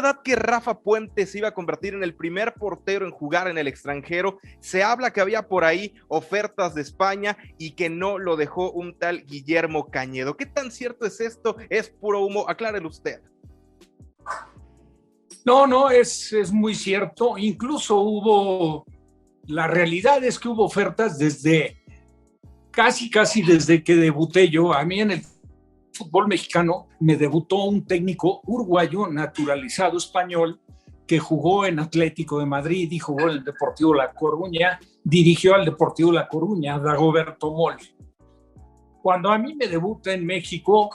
verdad que Rafa Puente se iba a convertir en el primer portero en jugar en el extranjero? Se habla que había por ahí ofertas de España y que no lo dejó un tal Guillermo Cañedo. ¿Qué tan cierto es esto? ¿Es puro humo? Aclárelo usted. No, es muy cierto. Incluso la realidad es que hubo ofertas desde casi desde que debuté yo. A mí en el fútbol mexicano me debutó un técnico uruguayo naturalizado español que jugó en Atlético de Madrid y jugó en el Deportivo La Coruña, dirigió al Deportivo La Coruña, Dagoberto Moll. Cuando a mí me debuta en México,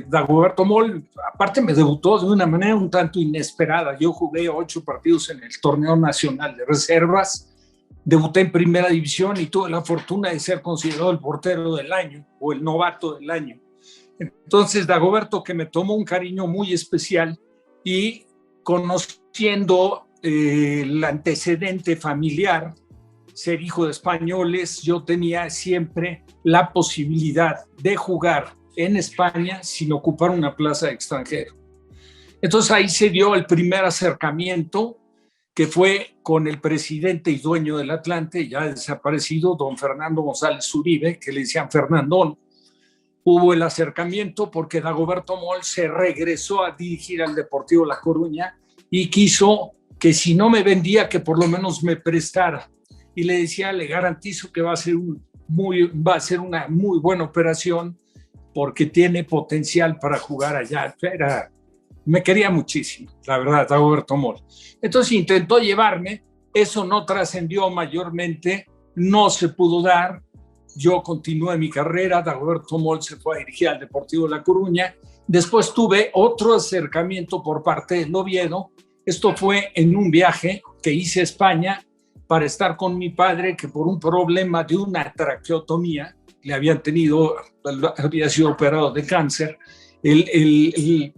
Dagoberto Moll, aparte me debutó de una manera un tanto inesperada. Yo jugué 8 partidos en el torneo nacional de reservas, debuté en primera división y tuve la fortuna de ser considerado el portero del año o el novato del año. Entonces Dagoberto, que me tomó un cariño muy especial, y conociendo el antecedente familiar, ser hijo de españoles, yo tenía siempre la posibilidad de jugar en España sin ocupar una plaza de extranjero. Entonces ahí se dio el primer acercamiento, que fue con el presidente y dueño del Atlante, ya desaparecido, don Fernando González Uribe, que le decían Fernandón. Hubo el acercamiento porque Dagoberto Moll se regresó a dirigir al Deportivo La Coruña y quiso que si no me vendía, que por lo menos me prestara. Y le decía, le garantizo que va a ser una muy buena operación porque tiene potencial para jugar allá. Me quería muchísimo, la verdad, Dagoberto Moll. Entonces intentó llevarme, eso no trascendió mayormente, no se pudo dar. Yo continué mi carrera, Dagoberto Moll se fue a dirigir al Deportivo La Coruña. Después tuve otro acercamiento por parte del Oviedo. Esto fue en un viaje que hice a España para estar con mi padre, que por un problema de una traqueotomía, había sido operado de cáncer. El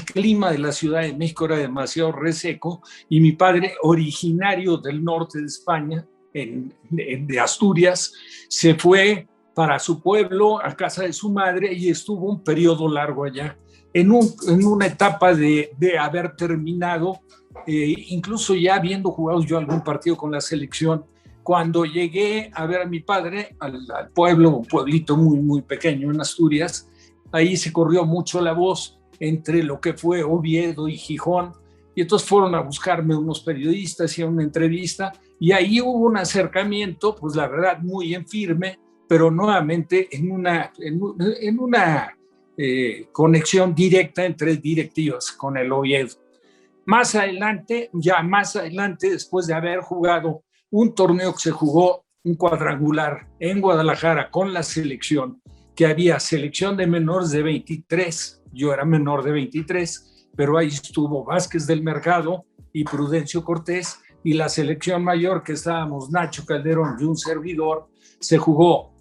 clima de la Ciudad de México era demasiado reseco y mi padre, originario del norte de España, de Asturias, se fue para su pueblo, a casa de su madre, y estuvo un periodo largo allá. En una etapa de haber terminado, incluso ya habiendo jugado yo algún partido con la selección, cuando llegué a ver a mi padre al pueblo, un pueblito muy, muy pequeño en Asturias, ahí se corrió mucho la voz entre lo que fue Oviedo y Gijón, y entonces fueron a buscarme unos periodistas y a una entrevista, y ahí hubo un acercamiento, pues la verdad muy en firme, pero nuevamente en una conexión directa entre directivas con el Oviedo. Más adelante, después de haber jugado un torneo que se jugó, un cuadrangular en Guadalajara con la selección, que había selección de menores de 23, yo era menor de 23, pero ahí estuvo Vázquez del Mercado y Prudencio Cortés, y la selección mayor, que estábamos Nacho Calderón y un servidor, se jugó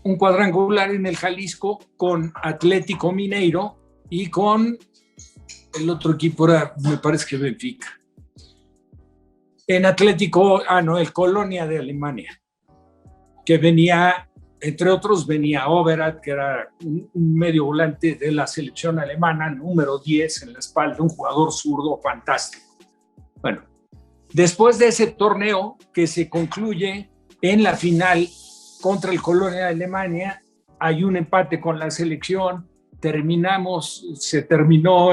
un cuadrangular en el Jalisco con Atlético Mineiro y con el otro equipo era, me parece que Benfica. En Atlético, el Colonia de Alemania, que venía, entre otros, venía Overath, que era un medio volante de la selección alemana, número 10 en la espalda, un jugador zurdo fantástico. Bueno, después de ese torneo que se concluye en la final contra el Colonia de Alemania, hay un empate con la selección, se terminó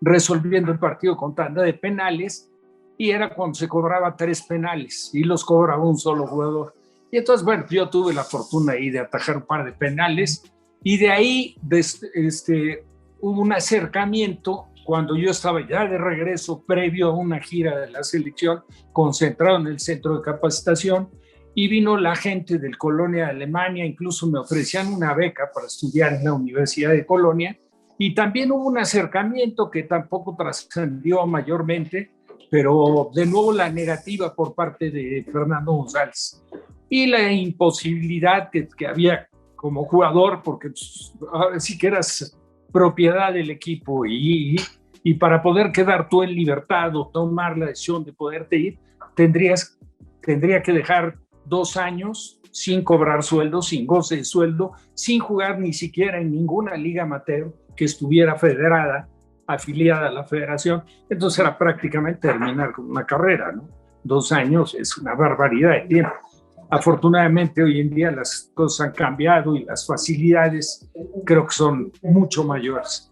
resolviendo el partido con tanda de penales, y era cuando se cobraba 3 penales y los cobraba un solo jugador. Y entonces, bueno, yo tuve la fortuna ahí de atajar un par de penales, y de ahí hubo un acercamiento cuando yo estaba ya de regreso, previo a una gira de la selección, concentrado en el centro de capacitación, y vino la gente del Colonia de Alemania, incluso me ofrecían una beca para estudiar en la Universidad de Colonia, y también hubo un acercamiento que tampoco trascendió mayormente, pero de nuevo la negativa por parte de Fernando González, y la imposibilidad que había como jugador, porque ahora sí que eras propiedad del equipo, y para poder quedar tú en libertad o tomar la decisión de poderte ir, tendría que dejar 2 años sin cobrar sueldo, sin goce de sueldo, sin jugar ni siquiera en ninguna liga amateur que estuviera federada, afiliada a la federación, entonces era prácticamente terminar con una carrera, ¿no? 2 años es una barbaridad de tiempo. Afortunadamente hoy en día las cosas han cambiado y las facilidades creo que son mucho mayores.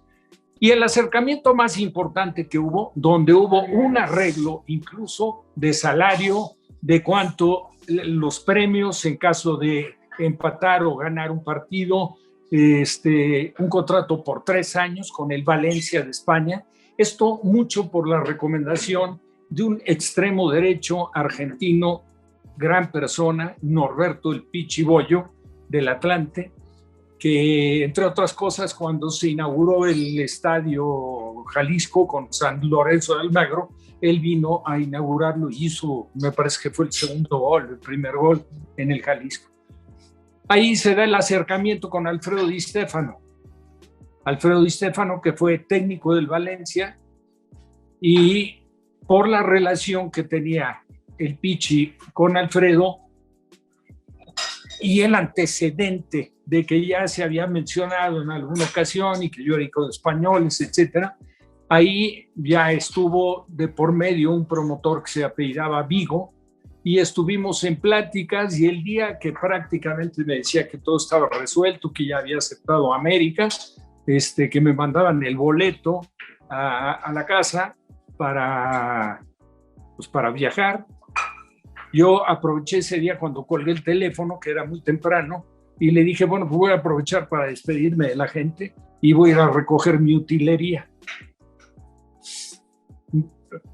Y el acercamiento más importante que hubo, donde hubo un arreglo incluso de salario, de cuánto los premios en caso de empatar o ganar un partido, un contrato por 3 años con el Valencia de España. Esto mucho por la recomendación de un extremo derecho argentino, gran persona, Norberto el Pichibollo del Atlante, que entre otras cosas cuando se inauguró el Estadio Jalisco con San Lorenzo de Almagro, él vino a inaugurarlo y hizo, me parece que fue el segundo gol, el primer gol en el Jalisco. Ahí se da el acercamiento con Alfredo Di Stéfano. Alfredo Di Stéfano, que fue técnico del Valencia, y por la relación que tenía el Pichi con Alfredo y el antecedente de que ya se había mencionado en alguna ocasión y que yo era hijo de españoles, etcétera, ahí ya estuvo de por medio un promotor que se apellidaba Vigo y estuvimos en pláticas y el día que prácticamente me decía que todo estaba resuelto, que ya había aceptado América, que me mandaban el boleto a la casa para viajar. Yo aproveché ese día cuando colgué el teléfono, que era muy temprano, y le dije, bueno, pues voy a aprovechar para despedirme de la gente y voy a ir a recoger mi utilería.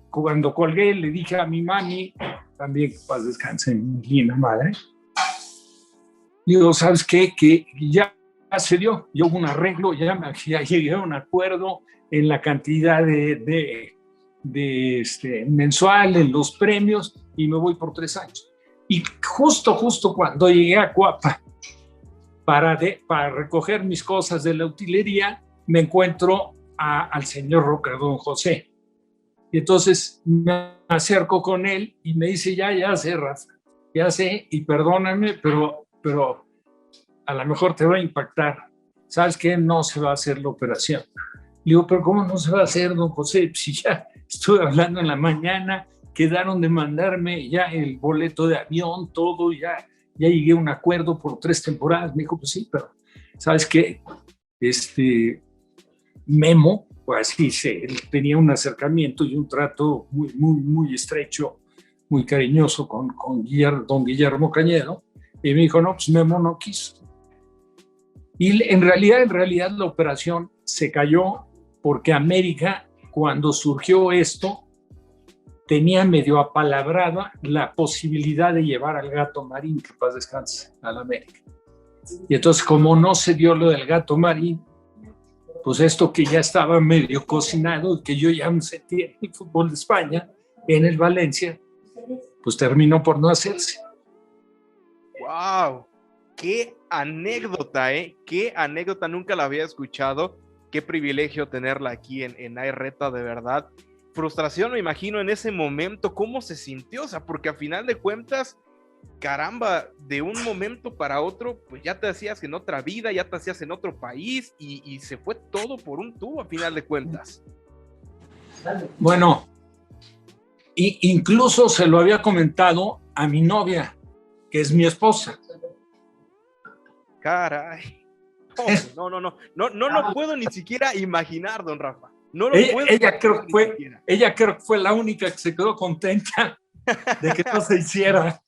Cuando colgué, le dije a mi mami, también que paz descanse, mi linda madre, digo, ¿sabes qué? Que ya se dio, ya hubo un arreglo, ya llegué a un acuerdo en la cantidad de mensual, en los premios, y me voy por 3 años. Y justo cuando llegué a Cuapa para recoger mis cosas de la utilería, me encuentro al señor Roca, don José. Y entonces me acerco con él y me dice, ya sé, Rafa, ya sé, y perdóname, pero a lo mejor te va a impactar. ¿Sabes qué? No se va a hacer la operación. Le digo, pero ¿cómo no se va a hacer, don José? Si ya estuve hablando en la mañana, quedaron de mandarme ya el boleto de avión, todo, ya llegué a un acuerdo por 3 temporadas. Me dijo, pues sí, pero ¿sabes qué? Memo, pues sí, él tenía un acercamiento y un trato muy estrecho, muy cariñoso con don Guillermo Cañedo, y me dijo, no, pues Memo no quiso. Y en realidad la operación se cayó porque América, cuando surgió esto, tenía medio apalabrada la posibilidad de llevar al Gato Marín, que paz descanse, a la América. Y entonces, como no se dio lo del Gato Marín, pues esto que ya estaba medio cocinado, que yo ya me sentía en el fútbol de España, en el Valencia, pues terminó por no hacerse. ¡Wow! ¡Qué anécdota, eh! ¡Qué anécdota! Nunca la había escuchado. Qué privilegio tenerla aquí en ARRETA, de verdad. Frustración, me imagino, en ese momento, ¿cómo se sintió? O sea, porque a final de cuentas, caramba, de un momento para otro, pues ya te hacías en otra vida, ya te hacías en otro país y se fue todo por un tubo a final de cuentas. Bueno, incluso se lo había comentado a mi novia, que es mi esposa. Caray. No puedo ni siquiera imaginar, don Rafa. No lo puedo. Ella creo que fue la única que se quedó contenta de que no se hiciera.